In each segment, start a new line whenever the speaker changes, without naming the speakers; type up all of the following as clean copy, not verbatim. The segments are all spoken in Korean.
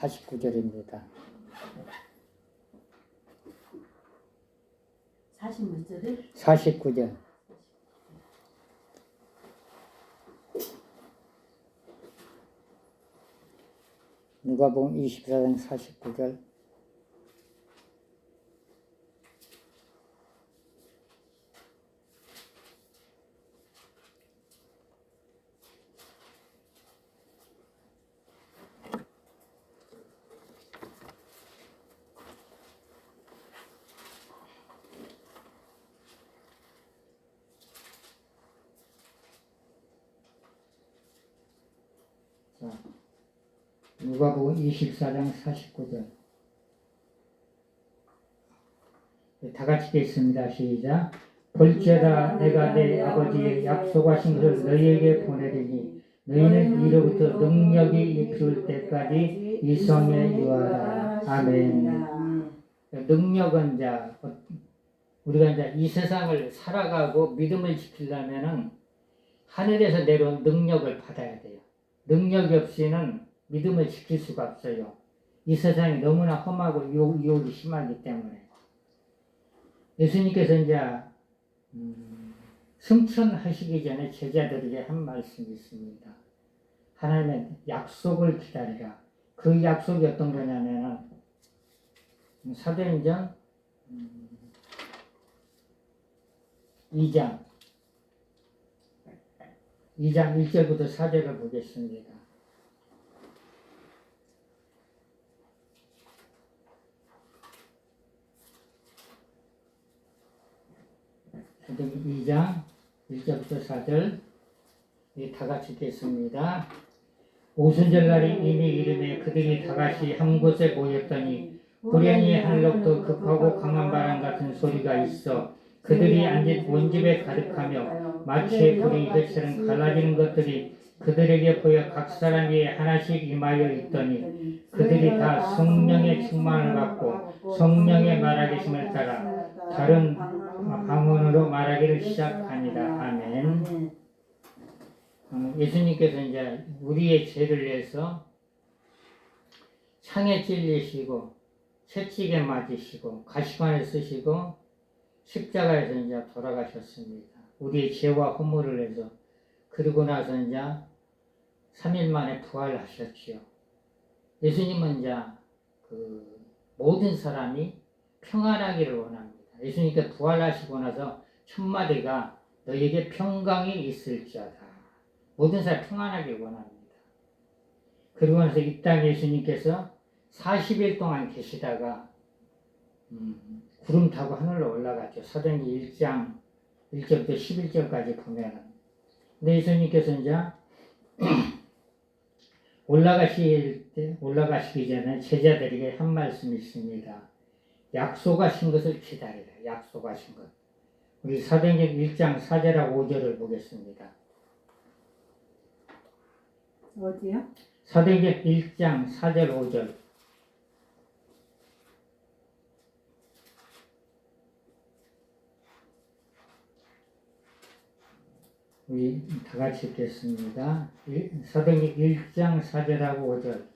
49절입니다.
40몇 절에?
49절. 누가복음 24장 49절. 누가복음 24장 49절. 다 같이 읽겠습니다. 시작. 볼지어다 내가 내 아버지의 약속하신 것을 너희에게 보내리니 너희는 이로부터 능력이 입힐 때까지 이 성에 유하라. 아멘. 능력은 우리가 이 세상을 살아가고 믿음을 지키려면은 하늘에서 내려온 능력을 받아야 돼요. 능력이 없이는 믿음을 지킬 수가 없어요. 이 세상이 너무나 험하고 유혹이 심하기 때문에. 예수님께서 승천하시기 전에 제자들에게 한 말씀이 있습니다. 하나님의 약속을 기다리라. 그 약속이 어떤 거냐면은 사도행전 2장 1절부터 4절을 보겠습니다. 사도행전 2장 1절부터 4절 다 같이 읽겠습니다. 오순절날이 이미 이름에 그들이 다같이 한 곳에 모였더니 불행히 하늘로부터 급하고 강한 바람 같은 소리가 있어 그들이 앉은 온 집에 가득하며 마치 불이 햇처럼 갈라지는 것들이 그들에게 보여 각 사람 위에 하나씩 임하여 있더니 그들이 다 성령의 충만을 받고 성령의 말하기심을 따라 다른 방언으로 말하기를 시작하니라. 아멘. 예수님께서 우리의 죄를 위해서 창에 찔리시고 채찍에 맞으시고 가시관을 쓰시고 십자가에서 돌아가셨습니다. 우리의 죄와 허물을 해서. 그리고 나서 3일 만에 부활하셨지요. 예수님은 모든 사람이 평안하기를 원합니다. 예수님께 부활하시고 나서 첫 마디가 너에게 평강이 있을지어다. 모든 사람이 평안하기를 원합니다. 그리고 나서 이 땅에 예수님께서 40일 동안 계시다가 구름 타고 하늘로 올라갔죠. 사도행전 1장 1절부터 11절까지 보면은. 근데 예수님께서 올라가시기 전에 제자들에게 한 말씀이 있습니다. 약속하신 것을 기다리라. 약속하신 것. 우리 사도행전 1장 4절하고 5절을 보겠습니다.
어디요?
사도행전 1장 4절 5절. 우리 다 같이 읽겠습니다. 사도행전 1장 4절하고 5절.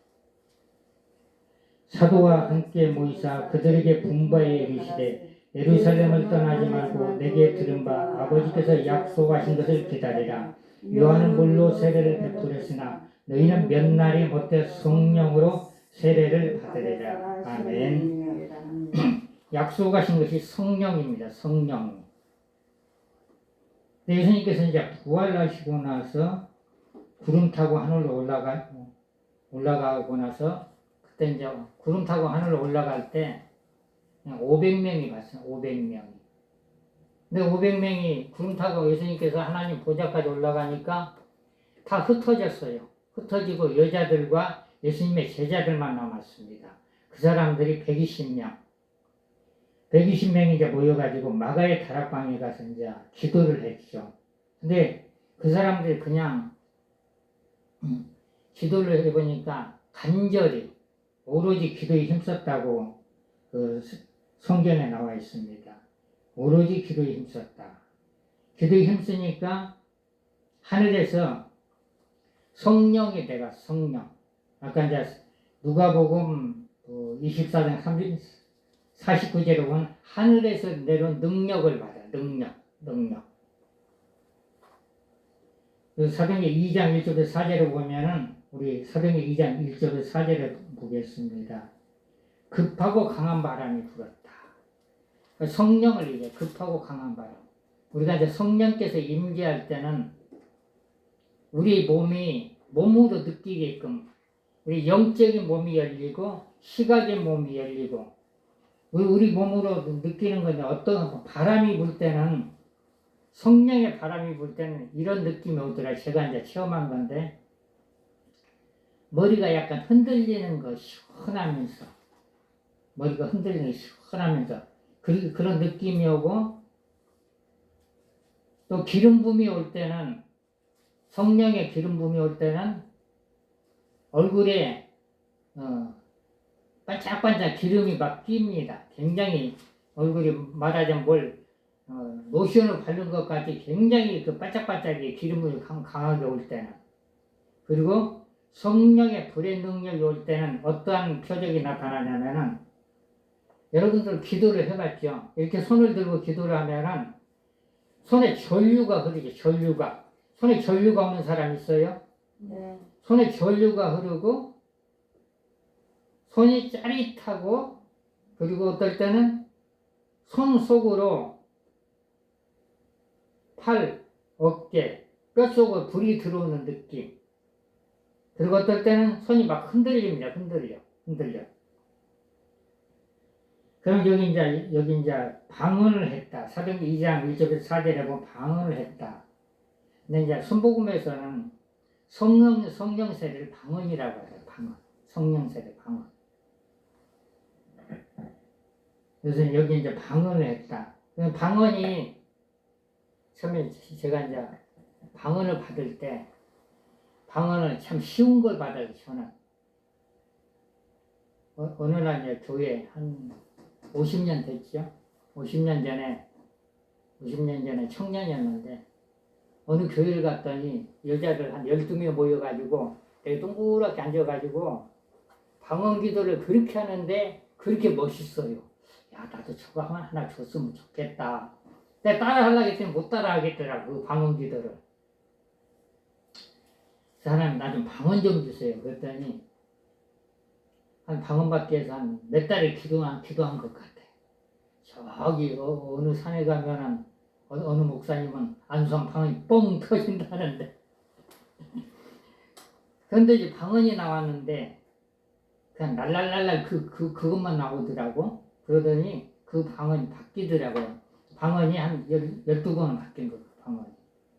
사도와 함께 모이사 그들에게 분부하여 이르시되 예루살렘을 떠나지 말고 내게 들은 바 아버지께서 약속하신 것을 기다리라. 요한은 물로 세례를 베풀었으나 너희는 몇 날이 못해 성령으로 세례를 받으리라. 아멘. 약속하신 것이 성령입니다. 성령. 예수님께서 부활하시고 나서 구름 타고 하늘로 올라가고 나서 그때 구름 타고 하늘로 올라갈 때 그냥 500명이 봤어요. 500명이. 근데 500명이 구름 타고 예수님께서 하나님 보좌까지 올라가니까 다 흩어졌어요. 흩어지고 여자들과 예수님의 제자들만 남았습니다. 그 사람들이 120명. 120명이 모여가지고 마가의 다락방에 가서 기도를 했죠. 근데 그 사람들이 그냥 기도를 해보니까 간절히 오로지 기도에 힘썼다고 그 성경에 나와 있습니다. 오로지 기도에 힘썼다. 기도에 힘쓰니까 하늘에서 성령이 내가 성령. 아까 누가복음 24장 49절에 보면 하늘에서 내려온 능력을 받아. 능력. 사도행전 2장 1절에서 4절에 보면은 우리 사도행전 2장 1절에서 4절에 보겠습니다. 급하고 강한 바람이 불었다. 성령을 이제 급하고 강한 바람. 우리가 이제 성령께서 임재할 때는 우리 몸으로 느끼게끔 우리 영적인 몸이 열리고 시각의 몸이 열리고 우리 몸으로 느끼는 건 어떤 바람이 불 때는 성령의 바람이 불 때는 이런 느낌이 오더라. 제가 이제 체험한 건데 머리가 약간 흔들리는 거 시원하면서 머리가 흔들리는 거 시원하면서 그런 느낌이 오고 또 기름 부음이 올 때는 성령의 기름 부음이 올 때는 얼굴에 반짝반짝 기름이 막 낍니다. 굉장히 얼굴이 말하자면 로션을 바른 것까지 굉장히 그 반짝반짝이 기름이 강하게 올 때는 그리고 성령의 불의 능력이 올 때는 어떠한 표적이 나타나냐면은 여러분들 기도를 해봤죠. 이렇게 손을 들고 기도를 하면은 손에 전류가 흐르죠. 손에 전류가 없는 사람 있어요?
네.
손에 전류가 흐르고 손이 짜릿하고 그리고 어떨 때는 손 속으로 팔, 어깨, 뼛속으로 불이 들어오는 느낌. 그리고 어떨 때는 손이 막 흔들립니다. 흔들려. 그럼 여기 이제 방언을 했다. 사도행전 2장 1절에서 4절에 보면 방언을 했다. 근데 이제 순복음에서는 성령 세례를 방언이라고 해요. 성령 세례 방언. 그래서 여기 이제 방언을 했다. 방언이 처음에 제가 이제 방언을 받을 때 방언은 참 쉬운 걸 받아요. 저는 어느 날 이제 교회 한 50년 됐죠. 50년 전에 청년이었는데 어느 교회를 갔더니 여자들 한 12명 모여가지고 되게 동그랗게 앉아가지고 방언 기도를 그렇게 하는데 그렇게 멋있어요. 야, 나도 저거 하나 줬으면 좋겠다. 내가 따라 하려고 했더니 못 따라 하겠더라고, 그 방언 기도를. 그 하나님, 나 좀 방언 좀 주세요. 그랬더니 한 방언 받기 위해서 한 몇 달을 기도한 것 같아. 저기 어느 산에 가면은 어느 목사님은 안수한 방언이 뻥 터진다는데. 그런데 이제 방언이 나왔는데 그냥 날랄랄랄 그것만 나오더라고. 그러더니 그 방언이 바뀌더라고요. 방언이 한 12번은 바뀐 거예요. 방언이.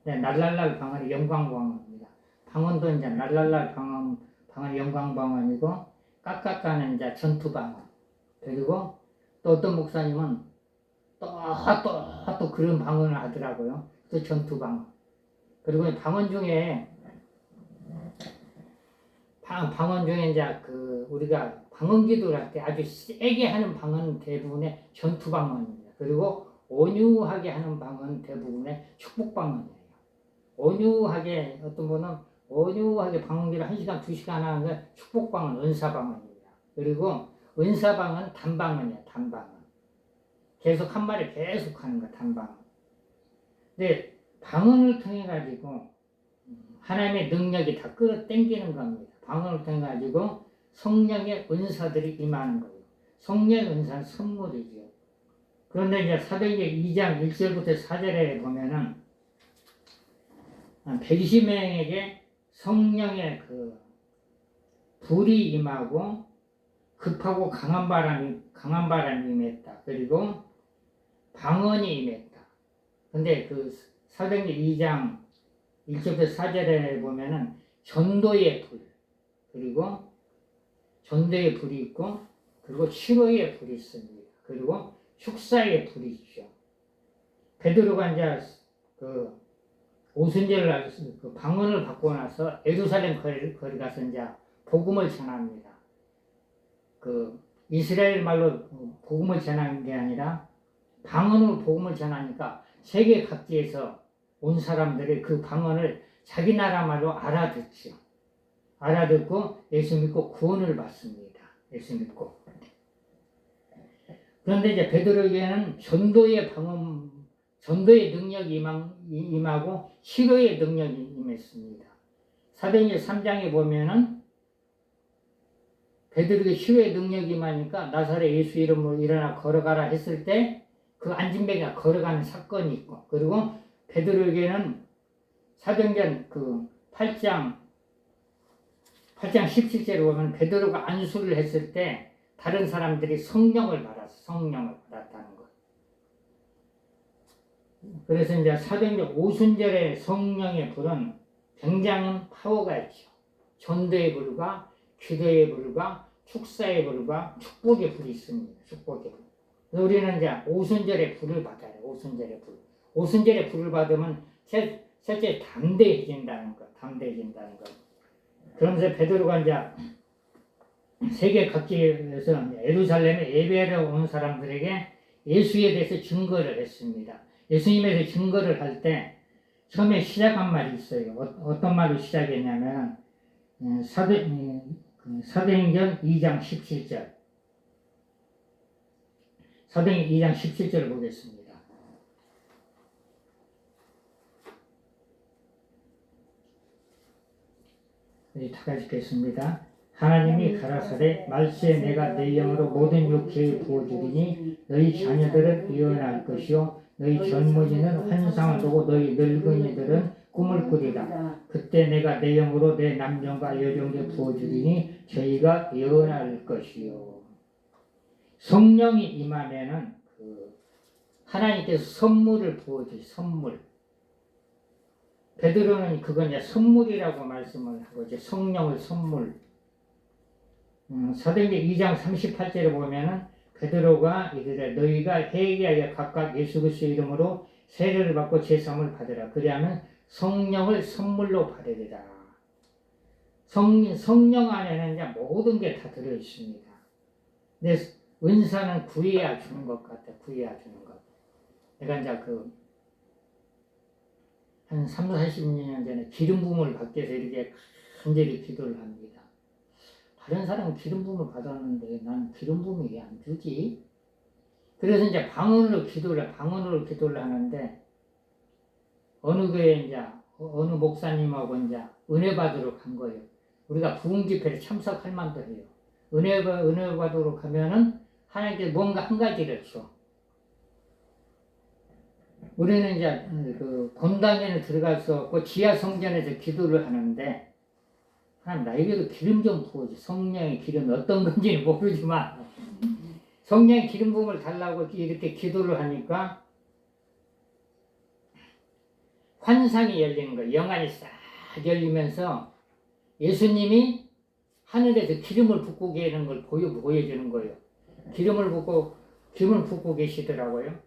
네, 날랄랄 방언이 영광방언입니다. 방언도 이제 날랄랄 방언이 영광방언이고 깍깍가는 이제 전투방언. 그리고 또 어떤 목사님은 또 그런 방언을 하더라고요. 또 전투방언. 그리고 방언 중에 이제 우리가 방언 기도를 할 때 아주 세게 하는 방언은 대부분의 전투 방언입니다. 그리고 온유하게 하는 방언은 대부분의 축복 방언이에요. 온유하게 어떤 분은 온유하게 방언 기도를 1시간, 2시간 하는 게 축복 방언, 은사 방언입니다. 그리고 은사 방언은 단방언이에요. 단방언. 계속 한 말을 계속 하는 거 단방언. 근데 방언을 통해 가지고 하나님의 능력이 다 끌어당기는 겁니다. 방언을 통해 가지고 성령의 은사들이 임하는 거예요. 성령의 은사는 선물이죠. 그런데 이제 사도행전 2장 1절부터 4절에 보면은 120명에게 성령의 불이 임하고 급하고 강한 바람이 임했다. 그리고 방언이 임했다. 근데 사도행전 2장 1절부터 4절에 보면은 전도의 불, 그리고 전도의 불이 있고, 그리고 치료의 불이 있습니다. 그리고 축사의 불이 있죠. 베드로가 이제 오순절 방언을 받고 나서 예루살렘 거리 가서 이제 복음을 전합니다. 이스라엘 말로 복음을 전하는 게 아니라 방언으로 복음을 전하니까 세계 각지에서 온 사람들이 그 방언을 자기 나라 말로 알아듣죠. 알아듣고 예수 믿고 구원을 받습니다. 예수 믿고. 그런데 이제 베드로에게는 전도의 능력이 임하고 치료의 능력이 임했습니다. 사도행전 3장에 보면은 베드로에게 치료의 능력이 임하니까 나사렛 예수 이름으로 일어나 걸어가라 했을 때 그 안진뱅이가 걸어가는 사건이 있고, 그리고 베드로에게는 사도행전 그 8장 17절에 보면 베드로가 안수를 했을 때 다른 사람들이 성령을 받았다는 것. 그래서 이제 사도행전 오순절의 성령의 불은 굉장한 파워가 있죠. 전도의 불과 기도의 불과 축사의 불과 축복의 불이 있습니다. 축복의 불. 우리는 이제 오순절의 불을 받아요. 오순절의 불. 오순절의 불을 받으면 실제 담대해진다는 것. 담대해진다는 것. 그러면서 베드로가 이제 세계 각지에서 예루살렘에 예배를 온 사람들에게 예수에 대해서 증거를 했습니다. 예수님에 대해서 증거를 할 때 처음에 시작한 말이 있어요. 어떤 말로 시작했냐면 사도행전 2장 17절. 사도행전 2장 17절을 보겠습니다. 우리 다 같이 읽겠습니다. 하나님이 가라사대 말세에 내가 내 영으로 모든 육체에 부어주리니 너희 자녀들은 예언할 것이요 너희 젊은이는 환상을 보고 너희 늙은이들은 꿈을 꾸리라. 그때 내가 내 영으로 내 남종과 여종에게 부어주리니 저희가 예언할 것이요. 성령이 임하면은 하나님께서 선물을 부어주시. 선물. 베드로는 그건 이제 선물이라고 말씀을 하고 이제 성령을 선물. 사도행전 2장 38절에 보면은 베드로가 이르되 너희가 회개하여 각각 예수 그리스도의 이름으로 세례를 받고 제사함을 받으라. 그리하면 성령을 선물로 받으리라. 성령 안에는 이제 모든 게 다 들어 있습니다. 근데 은사는 구해야 주는 것 같아. 구해야 주는 것. 내가 이제 한 3, 40년 전에 기름 부음을 받기 위해서 이렇게 간절히 기도를 합니다. 다른 사람은 기름 부음을 받았는데 난 기름 부음이 왜 안 주지? 그래서 이제 방언으로 기도를 하는데 어느 교회 이제 어느 목사님하고 이제 은혜 받으러 간 거예요. 우리가 부흥 집회를 참석할 만도 해요. 은혜 받으러 가면은 하나님께 뭔가 한 가지를 줘. 우리는 이제 본당에는 들어갈 수 없고 지하 성전에서 기도를 하는데 하나님 나에게도 기름 좀 부어줘. 성령의 기름이 어떤 건지는 모르지만 성령의 기름 부음을 달라고 이렇게 기도를 하니까 환상이 열리는 거예요. 영안이 싹 열리면서 예수님이 하늘에서 기름을 붓고 계시는 걸 보여주는 거예요. 기름을 붓고 계시더라고요.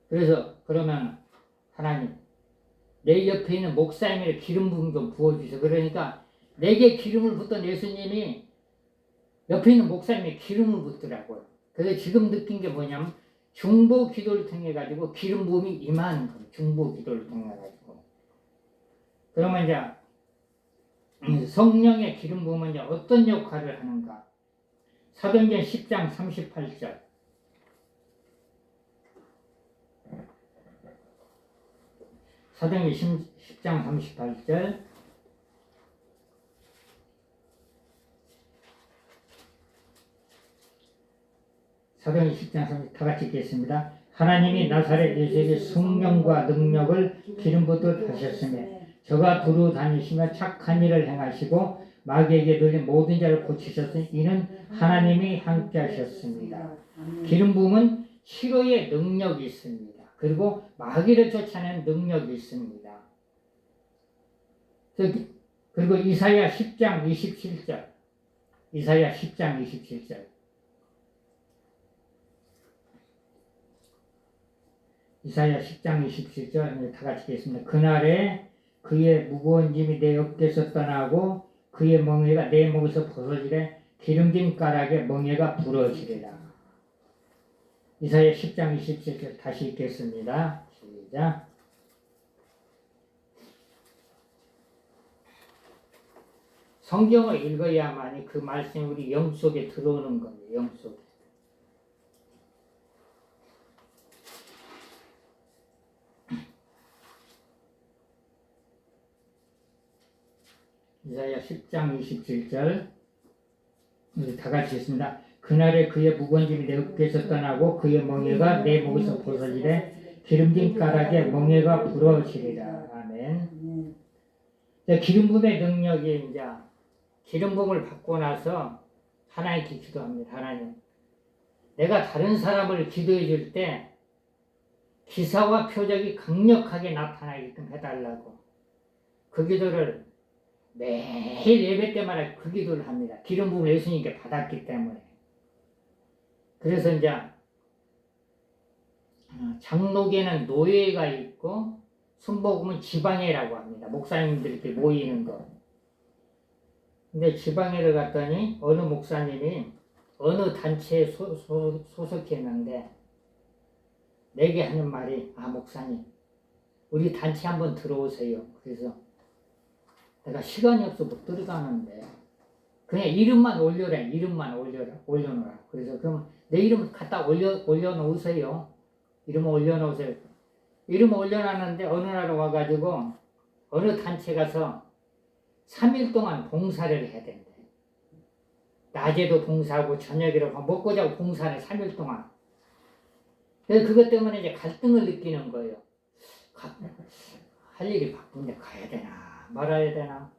그래서 그러면 하나님 내 옆에 있는 목사님의 기름 부음 좀 부어주세요. 그러니까 내게 기름을 붓던 예수님이 옆에 있는 목사님의 기름을 붓더라고요. 그래서 지금 느낀 게 뭐냐면 중보 기도를 통해 가지고 기름 부음이 임하는 거예요. 중보 기도를 통해 가지고. 그러면 이제 성령의 기름 부음은 이제 어떤 역할을 하는가? 사도행전 10장 38절. 사도행전 10장 38절. 사도행전 10장 38절 다 같이 읽겠습니다. 하나님이 나사렛 예수에게 성령과 능력을 기름 붓듯 하셨으며 저가 두루 다니시며 착한 일을 행하시고 마귀에게 들린 모든 자를 고치셨으니 이는 하나님이 함께 하셨습니다. 기름 부음은 치료의 능력이 있습니다. 그리고 마귀를 쫓아내는 능력이 있습니다. 그리고 이사야 10장 27절. 이사야 10장 27절. 이사야 10장 27절 다 같이 읽겠습니다. 그날에 그의 무거운 짐이 내 어깨에서 떠나고 그의 멍에가 내 목에서 벗어지래 기름진 가락에 멍에가 부러지리라. 이사야 10장 27절 다시 읽겠습니다. 시작. 성경을 읽어야만이 그 말씀이 우리 영 속에 들어오는 겁니다. 영 속에. 이사야 10장 27절 우리 다 같이 읽습니다. 그날에 그의 묵은짐이 내 어깨에서 떠나고 그의 멍에가 내 목에서 벗어지되 기름진 가락에 멍에가 부러지리라. 아멘. 기름 부음의 능력이 이제 기름 부음을 받고 나서 하나님께 기도합니다. 하나님, 내가 다른 사람을 기도해 줄 때 기사와 표적이 강력하게 나타나게끔 해달라고 그 기도를 매일 예배 때마다 그 기도를 합니다. 기름 부음을 예수님께 받았기 때문에. 그래서 이제 장로계는 노예가 있고 순복음은 지방회라고 합니다. 목사님들끼리 모이는 거. 근데 지방회를 갔더니 어느 목사님이 어느 단체에 소속했는데 내게 하는 말이 목사님 우리 단체 한번 들어오세요. 그래서 내가 시간이 없어 못 들어가는데 그냥 이름만 올려라. 이름만 올려놓으라. 그래서 그럼 내 이름 갖다 올려놓으세요. 이름 올려놓으세요. 이름 올려놨는데 어느 날 와가지고 어느 단체 가서 3일 동안 봉사를 해야 된대. 낮에도 봉사하고 저녁에도 먹고 자고 봉사를 3일 동안. 그래서 그것 때문에 이제 갈등을 느끼는 거예요. 할 일이 바쁜데 가야 되나 말아야 되나.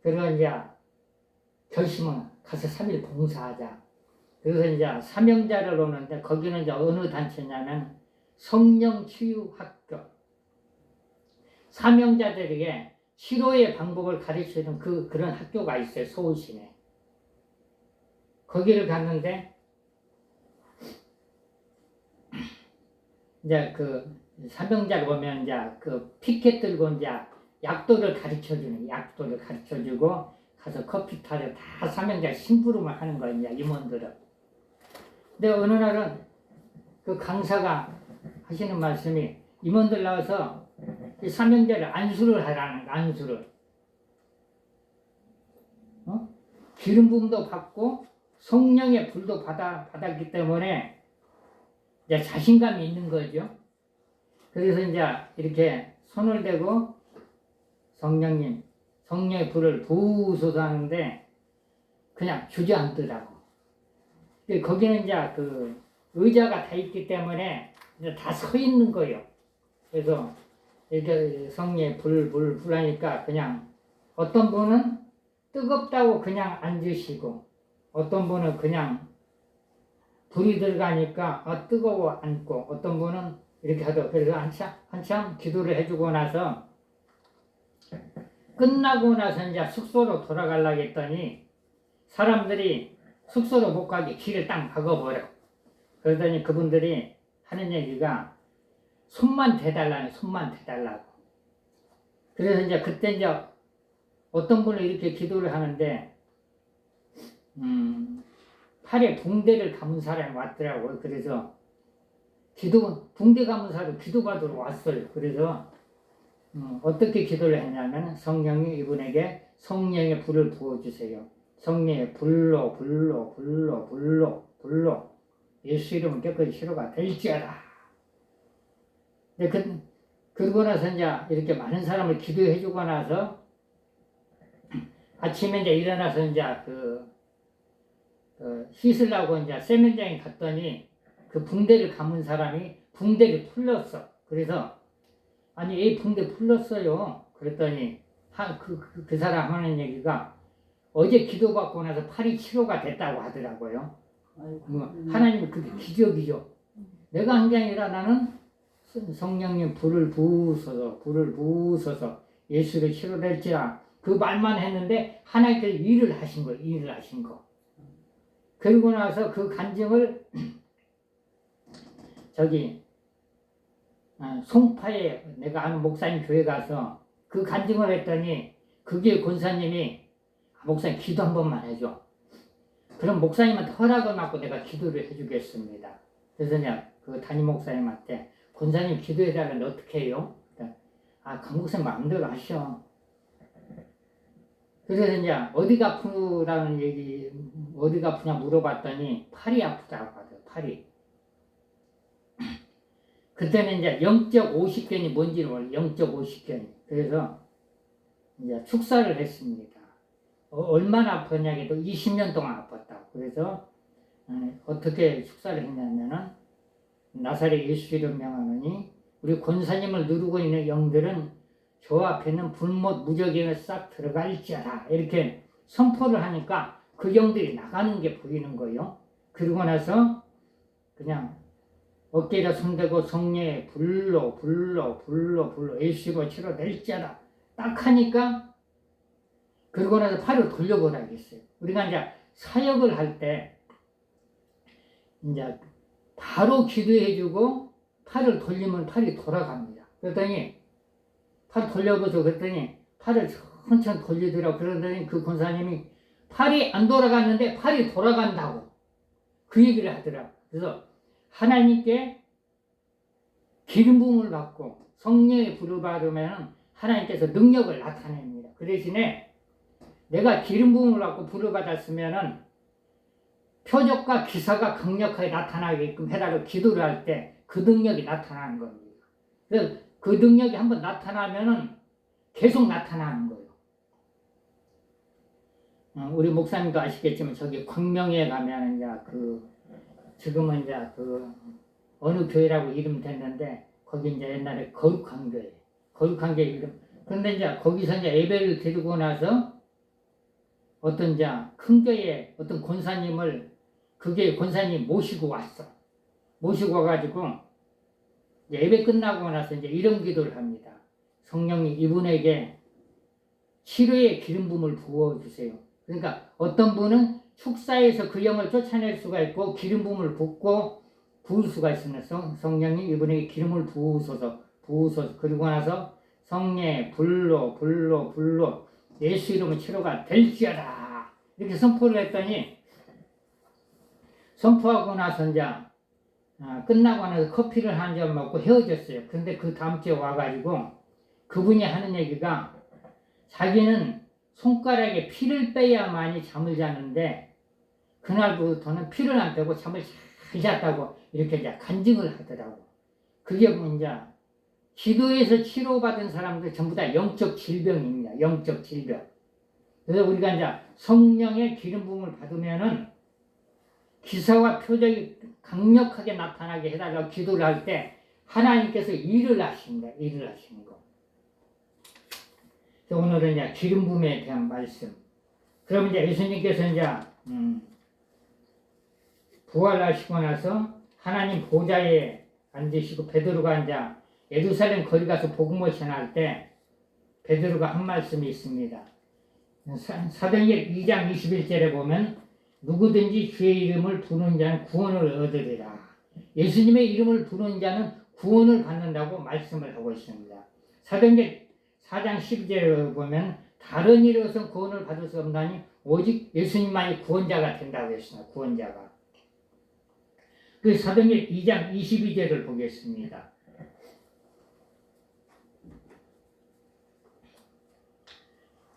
그래서 이제 결심은 가서 3일 봉사하자. 그래서 이제 사명자를 오는데 거기는 이제 어느 단체냐면 성령치유학교. 사명자들에게 치료의 방법을 가르치는 그런 학교가 있어요. 서울시내. 거기를 갔는데 이제 그 사명자를 오면 이제 그 피켓 들고 이제 약도를 가르쳐주고 가서 커피 타려 다 사명자 심부름을 하는 거예요. 이제 임원들은. 근데 어느 날은 그 강사가 하시는 말씀이 임원들 나와서 이 사명자를 안수를 하라는 거. 안수를. 기름 부음도 받고 성령의 불도 받았기 때문에 이제 자신감이 있는 거죠. 그래서 이제 이렇게 손을 대고 성령님, 성령의 불을 부으소서 하는데 그냥 주저앉더라고. 거기는 이제 그 의자가 다 있기 때문에 이제 다 서 있는 거예요. 그래서 이렇게 성령의 불 하니까 그냥 어떤 분은 뜨겁다고 그냥 앉으시고 어떤 분은 그냥 불이 들어가니까 뜨거워 앉고 어떤 분은 이렇게 하도. 그래서 한참 기도를 해주고 나서 끝나고 나서 이제 숙소로 돌아가려고 했더니 사람들이 숙소로 못 가게 길을 딱 막아버려. 그러더니 그분들이 하는 얘기가 손만 대달라고. 그래서 이제 그때 이제 어떤 분은 이렇게 기도를 하는데 팔에 붕대를 감은 사람이 왔더라고요. 그래서 붕대 감은 사람이 기도받으러 왔어요. 그래서 어떻게 기도를 했냐면 성령이 이분에게 성령의 불을 부어주세요. 성령의 불로 예수 이름은 깨끗이 치료가 될지어다. 근데 그러고 나서 이제 이렇게 많은 사람을 기도해주고 나서 아침에 이제 일어나서 이제 씻으려고 이제 세면장에 갔더니 그 붕대를 감은 사람이 붕대를 풀렸어. 그래서 아니 이 붕대 풀렸어요. 그랬더니 그 사람 하는 얘기가 어제 기도받고 나서 팔이 치료가 됐다고 하더라고요. 하나님은 그게 기적이죠. 내가 한 게 아니라 나는 성령님 불을 부으소서 예수를 치료될지라 그 말만 했는데 하나님께서 일을 하신 거. 그리고 나서 그 간증을 송파에 내가 아는 목사님 교회 가서 그 간증을 했더니 그게 권사님이 목사님 기도 한 번만 해줘. 그럼 목사님한테 허락을 받고 내가 기도를 해주겠습니다. 그래서 내가 그 담임 목사님한테 권사님 기도해달라는데 어떻게 해요? 강 목사님 마음대로 하셔. 그래서 이제 어디가 아프라는 얘기, 어디가 아프냐 물어봤더니 팔이 아프다고 하더라고요. 팔이. 그때는 이제 0.50견이 뭔지를 몰라요. 0.50견이. 그래서 이제 축사를 했습니다. 얼마나 아팠냐 해도 20년 동안 아팠다고. 그래서 어떻게 축사를 했냐면은 나사렛 예수 이름 명하노니 우리 권사님을 누르고 있는 영들은 저 앞에는 불못 무적임에 싹 들어갈지어다. 이렇게 선포를 하니까 그 영들이 나가는 게 보이는 거예요. 그러고 나서 그냥 어깨에다 손대고 성령의 불로 예수로 치러낼지어다. 딱 하니까 그러고 나서 팔을 돌려보라겠어요. 우리가 이제 사역을 할 때 이제 바로 기도해주고 팔을 돌리면 팔이 돌아갑니다. 그랬더니 팔 돌려보죠. 그랬더니 팔을 천천히 돌리더라고. 그러더니 그 권사님이 팔이 안 돌아갔는데 팔이 돌아간다고 그 얘기를 하더라고. 그래서 하나님께 기름 부음을 받고 성령의 불을 받으면 하나님께서 능력을 나타냅니다. 그 대신에 내가 기름 부음을 받고 불을 받았으면은 표적과 기사가 강력하게 나타나게끔 해달라고 기도를 할 때 그 능력이 나타나는 겁니다. 그래서 그 능력이 한번 나타나면은 계속 나타나는 거예요. 우리 목사님도 아시겠지만 저기 광명에 가면 이제 지금은 이제 어느 교회라고 이름 됐는데 거기 이제 옛날에 거룩한 교회 이름. 그런데 이제 거기서 이제 예배를 드리고 나서 어떤 이제 큰 교회 어떤 권사님을 그게 권사님 모시고 왔어. 모시고 와가지고 예배 끝나고 나서 이제 이런 기도를 합니다. 성령님 이분에게 치료의 기름 부음을 부어주세요. 그러니까 어떤 분은 축사에서 그 영을 쫓아낼 수가 있고 기름 부음을 부을 수가 있으면 성령님 이분에게 기름을 부으소서. 그리고 나서 성령 불로 예수 이름으로 치료가 될지어다. 이렇게 선포를 했더니 선포하고 나서 이제 끝나고 나서 커피를 한 잔 먹고 헤어졌어요. 근데 그 다음 주에 와가지고 그분이 하는 얘기가 자기는 손가락에 피를 빼야만이 잠을 자는데 그날부터는 피를 안 빼고 잠을 잘 잤다고 이렇게 이제 간증을 하더라고. 그게 이제 기도에서 치료받은 사람들 전부 다 영적 질병입니다. 영적 질병. 그래서 우리가 이제 성령의 기름 부음을 받으면은 기사와 표적이 강력하게 나타나게 해달라고 기도를 할 때 하나님께서 일을 하십니다. 일을 하시는 거. 그래서 오늘은 이제 기름 부음에 대한 말씀. 그럼 이제 예수님께서 이제 부활하시고 나서 하나님 보좌에 앉으시고 베드로가 이제 예루살렘 거리 가서 복음을 전할 때 베드로가 한 말씀이 있습니다. 사도행전 2장 21절에 보면 누구든지 주의 이름을 부르는 자는 구원을 얻으리라. 예수님의 이름을 부르는 자는 구원을 받는다고 말씀을 하고 있습니다. 사도행전 4장 12절에 보면 다른 이로서 구원을 받을 수 없나니 오직 예수님만이 구원자가 된다고 했습니다. 구원자가. 그 사도행전 2장 22절을 보겠습니다.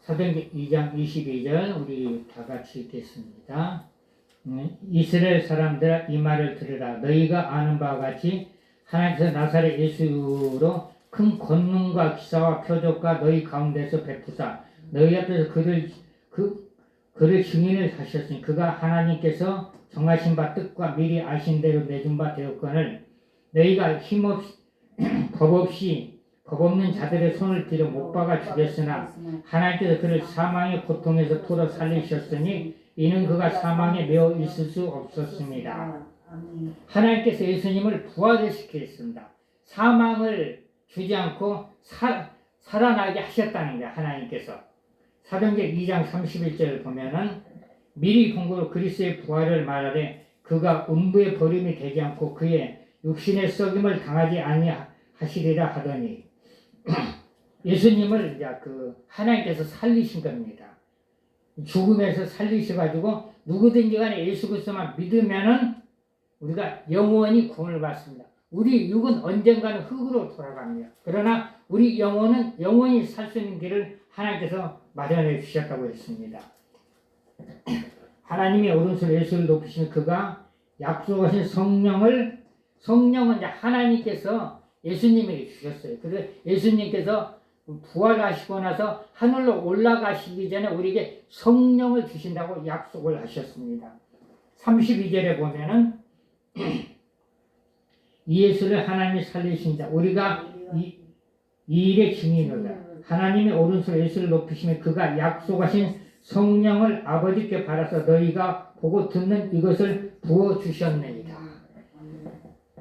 사도행전 2장 22절 우리 다 같이 읽겠습니다. 이스라엘 사람들아 이 말을 들으라. 너희가 아는 바와 같이 하나님께서 나사렛 예수로 큰 권능과 기사와 표적과 너희 가운데서 베푸사 너희 앞에서 그를 증인을 하셨으니 그가 하나님께서 정하신 바 뜻과 미리 아신 대로 내준 바 되었거늘 너희가 힘없이 법 없는 자들의 손을 들여 못 박아 죽였으나 하나님께서 그를 사망의 고통에서 풀어 살리셨으니 이는 그가 사망에 매어 있을 수 없었습니다. 하나님께서 예수님을 부활을 시키셨습니다. 사망을 주지 않고 살아나게 하셨다는 거예요. 하나님께서. 사도행전 2장 31절을 보면은 미리 본고로 그리스도의 부활을 말하되 그가 음부의 버림이 되지 않고 그의 육신의 썩임을 당하지 아니하시리라 하더니 예수님을 이제 하나님께서 살리신 겁니다. 죽음에서 살리셔가지고 누구든지 간에 예수 그리스도만 믿으면은 우리가 영원히 구원을 받습니다. 우리 육은 언젠가는 흙으로 돌아갑니다. 그러나 우리 영혼은 영원히 살 수 있는 길을 하나님께서 마련해 주셨다고 했습니다. 하나님이 오른손 예수를 높이시면 그가 약속하신 성령은 이제 하나님께서 예수님에게 주셨어요. 그래서 예수님께서 부활하시고 나서 하늘로 올라가시기 전에 우리에게 성령을 주신다고 약속을 하셨습니다. 32절에 보면은 이 예수를 하나님이 살리신 자 우리가 이 일의 증인이로다. 하나님의 오른손 예수를 높이시면 그가 약속하신 성령을 아버지께 받아서 너희가 보고 듣는 이것을 부어주셨느니라.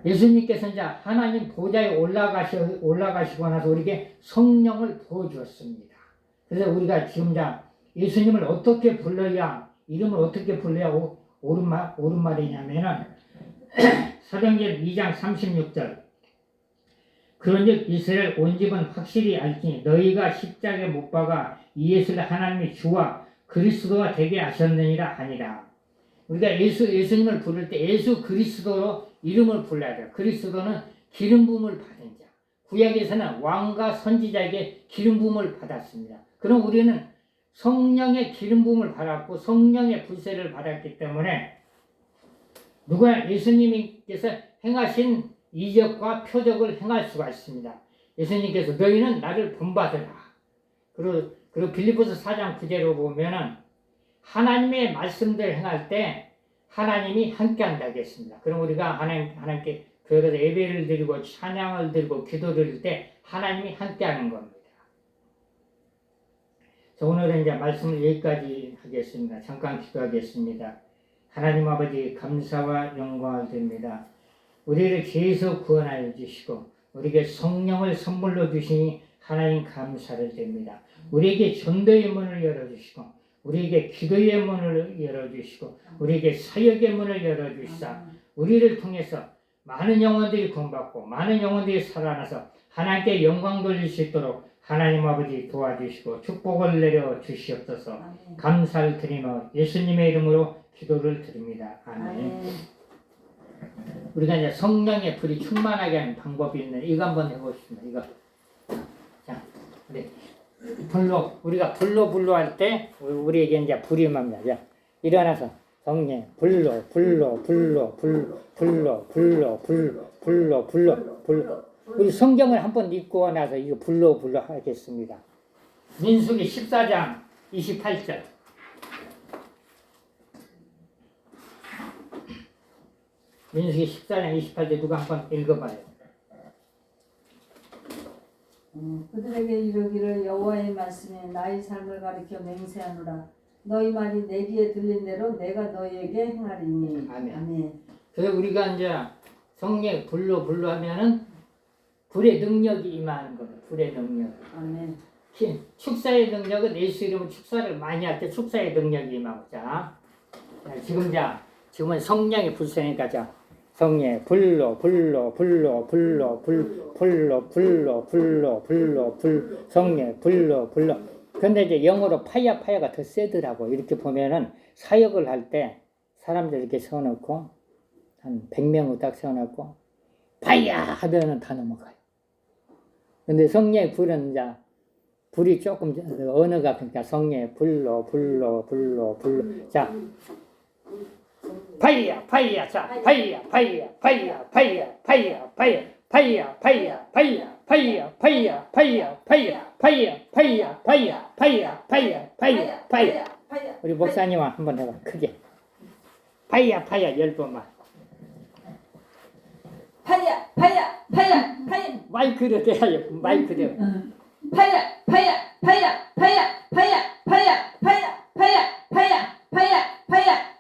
예수님께서 이제 하나님 보좌에 올라가시고 나서 우리에게 성령을 부어주었습니다. 그래서 우리가 지금 예수님을 어떻게 불러야, 이름을 어떻게 불러야 옳은 말이냐면은 사도행전 2장 36절 그런즉 이스라엘 온 집은 확실히 알지니 너희가 십자가에 못 박아 이 예수를 하나님의 주와 그리스도가 되게 하셨느니라 하니라. 우리가 예수님을 부를 때 예수 그리스도로 이름을 불러야 돼요. 그리스도는 기름 부음을 받은 자. 구약에서는 왕과 선지자에게 기름 부음을 받았습니다. 그럼 우리는 성령의 기름 부음을 받았고 성령의 불세를 받았기 때문에 누구나 예수님께서 행하신 이적과 표적을 행할 수가 있습니다. 예수님께서 너희는 나를 본받으라. 그리고 빌립보서 4장 9절로 보면은 하나님의 말씀들을 행할 때 하나님이 함께 한다고 했습니다. 그럼 우리가 하나님께 교회에서 예배를 드리고 찬양을 드리고 기도 드릴 때 하나님이 함께 하는 겁니다. 자, 오늘은 이제 말씀을 여기까지 하겠습니다. 잠깐 기도하겠습니다. 하나님 아버지 감사와 영광을 드립니다. 우리를 죄에서 구원하여 주시고 우리에게 성령을 선물로 주시니 하나님 감사를 드립니다. 우리에게 전도의 문을 열어주시고 우리에게 기도의 문을 열어주시고 우리에게 사역의 문을 열어주시사 우리를 통해서 많은 영혼들이 구원받고 많은 영혼들이 살아나서 하나님께 영광 돌릴 수 있도록 하나님 아버지 도와주시고 축복을 내려 주시옵소서. 감사를 드리며 예수님의 이름으로 기도를 드립니다. 아멘. 우리가 이제 성령의 불이 충만하게 하는 방법이 있는데 이거 한번 해보겠습니다. 이거. 자, 우리가 불로 할 때 우리에게 이제 불이 맙니다. 자, 일어나서 성령 불로 우리 성경을 한번 읽고 나서 이거 불로 하겠습니다. 민수기 14장 28절. 민수기 14장 28절 누가 한번 읽어봐요.
그들에게 이르기를 여호와의 말씀에 나의 삶을 가리켜 맹세하노라. 너희 말이 내 귀에 들린 대로 내가 너희에게 행하리니.
아멘.
아멘.
그래서 우리가 이제 성령 불로 하면은 불의 능력이 임하는 거예요. 불의 능력.
아멘.
축사의 능력은 예수 이름으로 축사를 많이 할 때 축사의 능력이 임하고 자 지금은 성령의 불세니까 자 성령 불로 성령 불로 근데 이제 영어로 파야가 더 세더라고. 이렇게 보면은 사역을 할 때 사람들 이렇게 세워놓고 한 100명을 딱 세워놓고 파야 하면은 다 넘어가요. 근데 성령의 불은 이제 불이 조금 언어가 그러니까 성령의 불로 자 파야 자 파야 우리 목사님 한번 해봐 크게 파야 10번만
파야
마이크로 대요 마이크로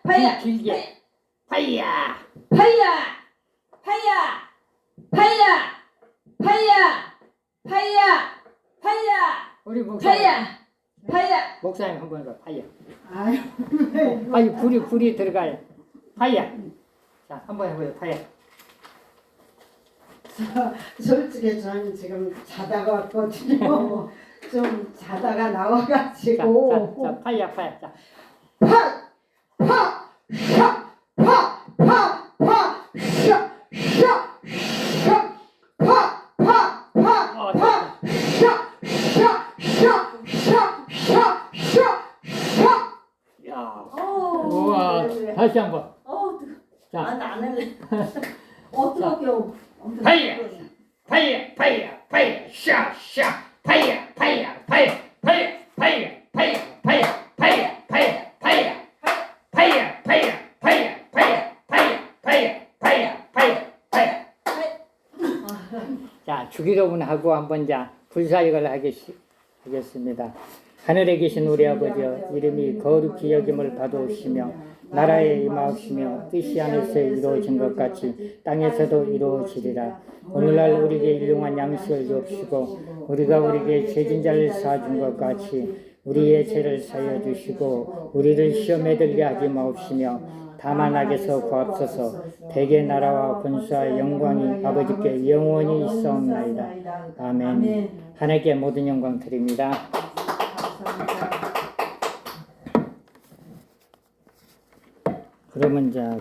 파야
길게 파야 우리 목사님 한번 해봐 파야 아유 불이 들어가요 파야 자 한번 해보세요 파야
솔직히 저는 지금 자다가 왔거든요. 좀 자다가 나와가지고
자 파야 자 자.
안 할래. 어떻게
파이야, 파이야, 파이야, 파이야, 샤, 샤, 파이야, 파이야, 파이야, 파이야, 파이야, 파이야, 파이야, 파이야, 파이야, 파이야, 파이야, 파이야, 파이야, 파이야, 파이야, 파이야, 파이야, 파이야. 자, 주기도문 하고 한번 자 불사역을 하겠습니다. 하늘에 계신 우리 아버지여, 이름이 거룩히 여김을 받으시며 나라에 임하옵시며 뜻이 하늘에서 이루어진 것 같이 땅에서도 이루어지리라. 오늘날 우리에게 일용할 양식을 주옵시고 우리가 우리에게 죄진 자를 사준 것 같이 우리의 죄를 사여 주시고 우리를 시험에 들게 하지 마옵시며 다만 악에서 구하옵소서. 대개 나라와 권수와 영광이 아버지께 영원히 있사옵나이다. 아멘. 하나님께 모든 영광 드립니다. 그러면 자